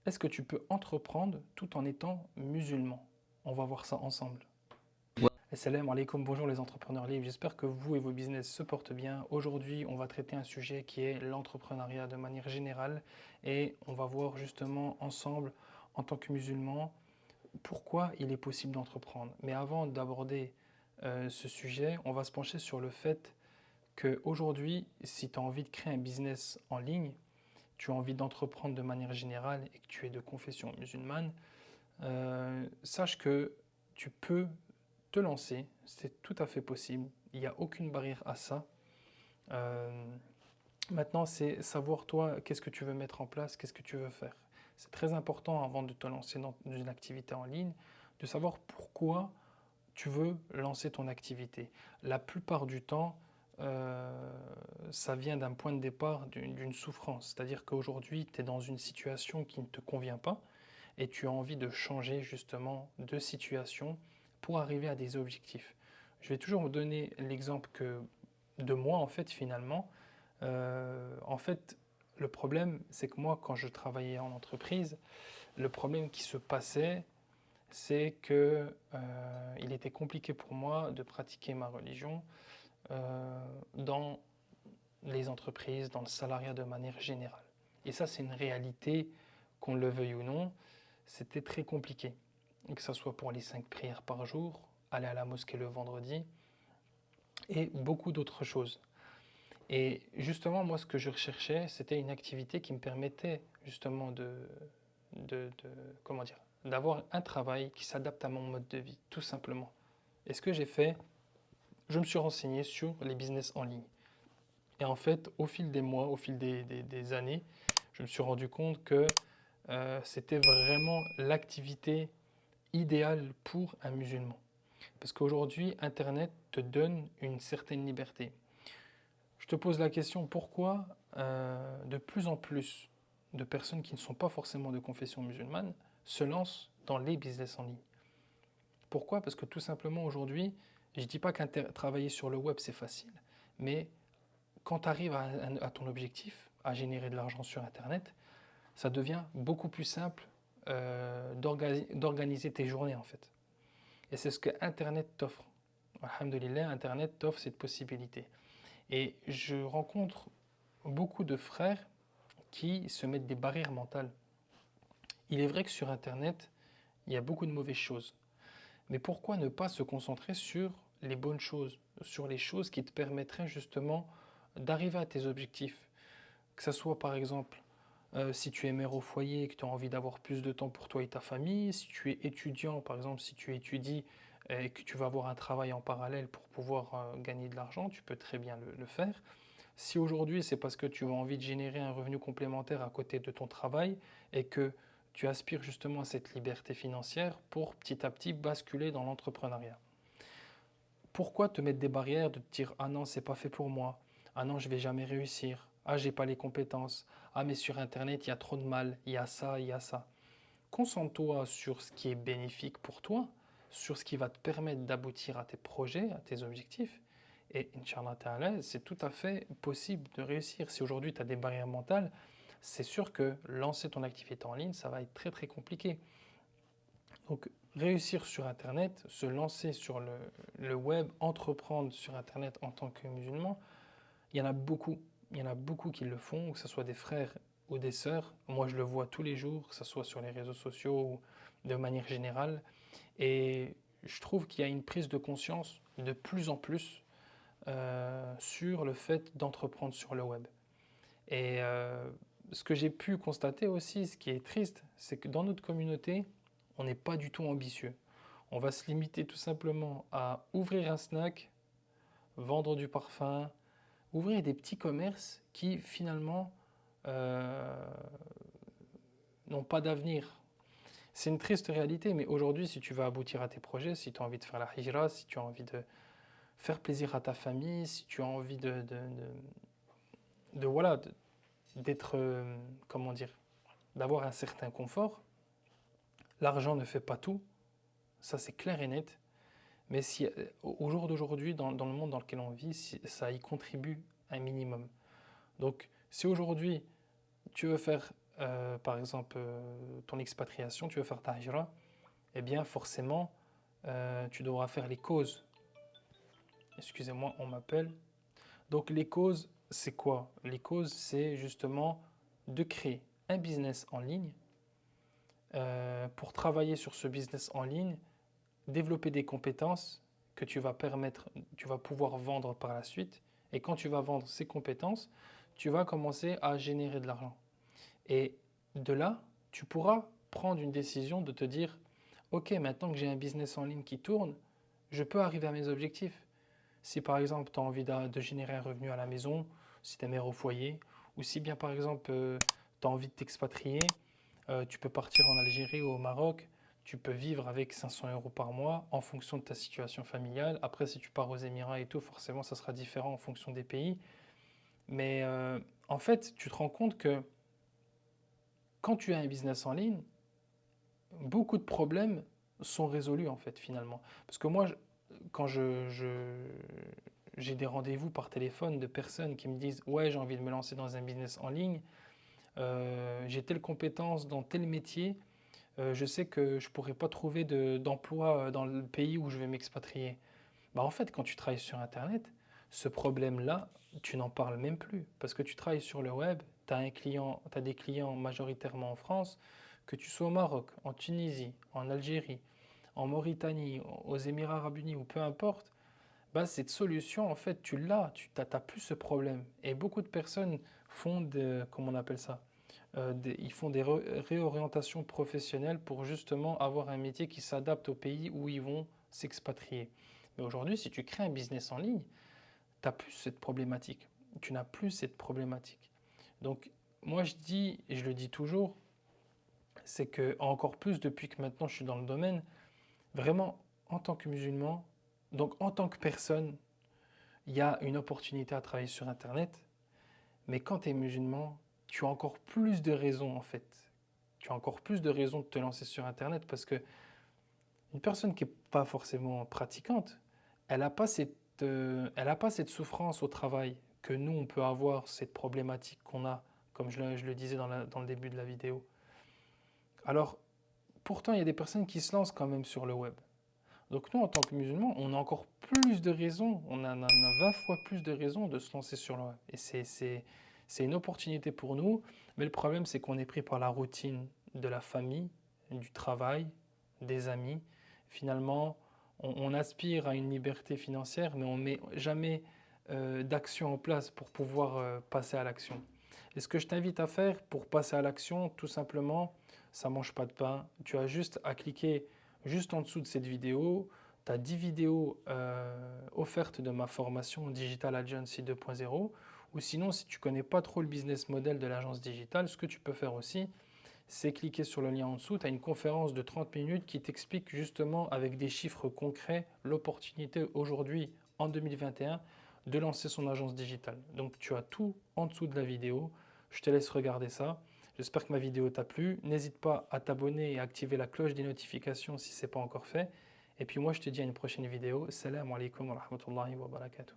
Est-ce que tu peux entreprendre tout en étant musulman? On va voir ça ensemble. Ouais. Assalamu alaikum, bonjour les entrepreneurs libres, j'espère que vous et vos business se portent bien. Aujourd'hui, on va traiter un sujet qui est l'entrepreneuriat de manière générale et on va voir justement ensemble, en tant que musulman, pourquoi il est possible d'entreprendre. Mais avant d'aborder ce sujet, on va se pencher sur le fait qu'aujourd'hui, si tu as envie de créer un business en ligne, tu as envie d'entreprendre de manière générale et que tu es de confession musulmane, sache que tu peux te lancer, c'est tout à fait possible, il n'y a aucune barrière à ça. Euh, Maintenant, c'est savoir toi, qu'est-ce que tu veux mettre en place, qu'est-ce que tu veux faire. C'est très important avant de te lancer dans une activité en ligne, de savoir pourquoi tu veux lancer ton activité. La plupart du temps, ça vient d'un point de départ, d'une souffrance. C'est-à-dire qu'aujourd'hui, tu es dans une situation qui ne te convient pas et tu as envie de changer justement de situation pour arriver à des objectifs. Je vais toujours vous donner l'exemple de moi, en fait, finalement. En fait, le problème, c'est que moi, quand je travaillais en entreprise, le problème qui se passait, c'est que il était compliqué pour moi de pratiquer ma religion dans les entreprises, dans le salariat de manière générale. Et ça, c'est une réalité, qu'on le veuille ou non, c'était très compliqué. Que ce soit pour les 5 prières par jour, aller à la mosquée le vendredi, et beaucoup d'autres choses. Et justement, moi, ce que je recherchais, c'était une activité qui me permettait justement comment dire, d'avoir un travail qui s'adapte à mon mode de vie, tout simplement. Et ce que j'ai fait, je me suis renseigné sur les business en ligne. Et en fait, au fil des mois, au fil des années, je me suis rendu compte que c'était vraiment l'activité idéale pour un musulman. Parce qu'aujourd'hui, Internet te donne une certaine liberté. Je te pose la question, pourquoi de plus en plus de personnes qui ne sont pas forcément de confession musulmane se lancent dans les business en ligne? Pourquoi? Parce que tout simplement aujourd'hui, je ne dis pas qu'un travailler sur le web c'est facile, mais quand tu arrives à ton objectif, à générer de l'argent sur Internet, ça devient beaucoup plus simple d'organiser tes journées en fait. Et c'est ce que Internet t'offre. Alhamdulillah, Internet t'offre cette possibilité. Et je rencontre beaucoup de frères qui se mettent des barrières mentales. Il est vrai que sur Internet, il y a beaucoup de mauvaises choses. Mais pourquoi ne pas se concentrer sur les bonnes choses, sur les choses qui te permettraient justement d'arriver à tes objectifs? Que ce soit par exemple si tu es mère au foyer et que tu as envie d'avoir plus de temps pour toi et ta famille, si tu es étudiant, par exemple, si tu étudies et que tu vas avoir un travail en parallèle pour pouvoir gagner de l'argent, tu peux très bien le faire. Si aujourd'hui c'est parce que tu as envie de générer un revenu complémentaire à côté de ton travail et que tu aspires justement à cette liberté financière pour petit à petit basculer dans l'entrepreneuriat. Pourquoi te mettre des barrières de te dire ah non c'est pas fait pour moi, ah non je vais jamais réussir, ah j'ai pas les compétences, ah mais sur internet il y a trop de mal, il y a ça, il y a ça. Concentre-toi sur ce qui est bénéfique pour toi, sur ce qui va te permettre d'aboutir à tes projets, à tes objectifs. Et Inch'Allah Ta'ala, c'est tout à fait possible de réussir. Si aujourd'hui tu as des barrières mentales, c'est sûr que lancer ton activité en ligne, ça va être très très compliqué. Donc réussir sur Internet, se lancer sur le web, entreprendre sur Internet en tant que musulman, il y en a beaucoup. Il y en a beaucoup qui le font, que ce soit des frères ou des sœurs. Moi, je le vois tous les jours, que ce soit sur les réseaux sociaux ou de manière générale. Et je trouve qu'il y a une prise de conscience de plus en plus sur le fait d'entreprendre sur le web. Et ce que j'ai pu constater aussi, ce qui est triste, c'est que dans notre communauté, on n'est pas du tout ambitieux. On va se limiter tout simplement à ouvrir un snack, vendre du parfum, ouvrir des petits commerces qui finalement euh, n'ont pas d'avenir. C'est une triste réalité, mais aujourd'hui, si tu veux aboutir à tes projets, si tu as envie de faire la hijra, si tu as envie de faire plaisir à ta famille, si tu as envie voilà, d'être, comment dire, d'avoir un certain confort, l'argent ne fait pas tout, ça c'est clair et net, mais si, au jour d'aujourd'hui, dans le monde dans lequel on vit, ça y contribue un minimum. Donc, si aujourd'hui tu veux faire par exemple, ton expatriation, tu veux faire ta hijra, eh bien forcément, tu devras faire les causes. Excusez-moi, on m'appelle. Donc les causes, c'est quoi? Les causes, c'est justement de créer un business en ligne. Pour travailler sur ce business en ligne, développer des compétences que tu vas pouvoir vendre par la suite. Et quand tu vas vendre ces compétences, tu vas commencer à générer de l'argent. Et de là, tu pourras prendre une décision de te dire, OK, maintenant que j'ai un business en ligne qui tourne, je peux arriver à mes objectifs. Si par exemple, tu as envie de générer un revenu à la maison, si tu es mère au foyer, ou si bien par exemple, tu as envie de t'expatrier, tu peux partir en Algérie ou au Maroc, tu peux vivre avec 500 euros par mois en fonction de ta situation familiale. Après, si tu pars aux Émirats et tout, forcément, ça sera différent en fonction des pays. Mais en fait, tu te rends compte que quand tu as un business en ligne, beaucoup de problèmes sont résolus en fait finalement. Parce que moi, quand j'ai des rendez-vous par téléphone de personnes qui me disent ouais, j'ai envie de me lancer dans un business en ligne, j'ai telle compétence dans tel métier, je sais que je ne pourrai pas trouver d'emploi dans le pays où je vais m'expatrier. Bah en fait, quand tu travailles sur Internet, ce problème-là, tu n'en parles même plus. Parce que tu travailles sur le web, tu as des clients majoritairement en France, que tu sois au Maroc, en Tunisie, en Algérie, en Mauritanie, aux Émirats Arabes Unis ou peu importe, bah cette solution, en fait, tu l'as, tu n'as plus ce problème. Et beaucoup de personnes font comment on appelle ça? Ils font des réorientations professionnelles pour justement avoir un métier qui s'adapte au pays où ils vont s'expatrier. Mais aujourd'hui, si tu crées un business en ligne, tu n'as plus cette problématique. Tu n'as plus cette problématique. Donc, moi, je dis, et je le dis toujours, c'est que encore plus depuis que maintenant je suis dans le domaine, vraiment, en tant que musulman, donc en tant que personne, il y a une opportunité à travailler sur Internet. Mais quand tu es musulman, tu as encore plus de raisons, en fait. Tu as encore plus de raisons de te lancer sur Internet parce que une personne qui n'est pas forcément pratiquante, elle a pas cette souffrance au travail que nous, on peut avoir, cette problématique qu'on a, comme je le disais dans le début de la vidéo. Alors, pourtant, il y a des personnes qui se lancent quand même sur le web. Donc nous, en tant que musulmans, on a encore plus de raisons, on a 20 fois plus de raisons de se lancer sur le web. Et c'est une opportunité pour nous, mais le problème, c'est qu'on est pris par la routine de la famille, du travail, des amis. Finalement, on aspire à une liberté financière, mais on ne met jamais d'action en place pour pouvoir passer à l'action. Et ce que je t'invite à faire pour passer à l'action, tout simplement, ça ne mange pas de pain. Tu as juste à cliquer juste en dessous de cette vidéo. Tu as 10 vidéos offertes de ma formation Digital Agency 2.0. Ou sinon, si tu ne connais pas trop le business model de l'agence digitale, ce que tu peux faire aussi, c'est cliquer sur le lien en dessous. Tu as une conférence de 30 minutes qui t'explique justement avec des chiffres concrets l'opportunité aujourd'hui, en 2021, de lancer son agence digitale. Donc tu as tout en dessous de la vidéo. Je te laisse regarder ça. J'espère que ma vidéo t'a plu. N'hésite pas à t'abonner et à activer la cloche des notifications si ce n'est pas encore fait. Et puis moi, je te dis à une prochaine vidéo. Salam alaikum wa rahmatullahi wa barakatuh.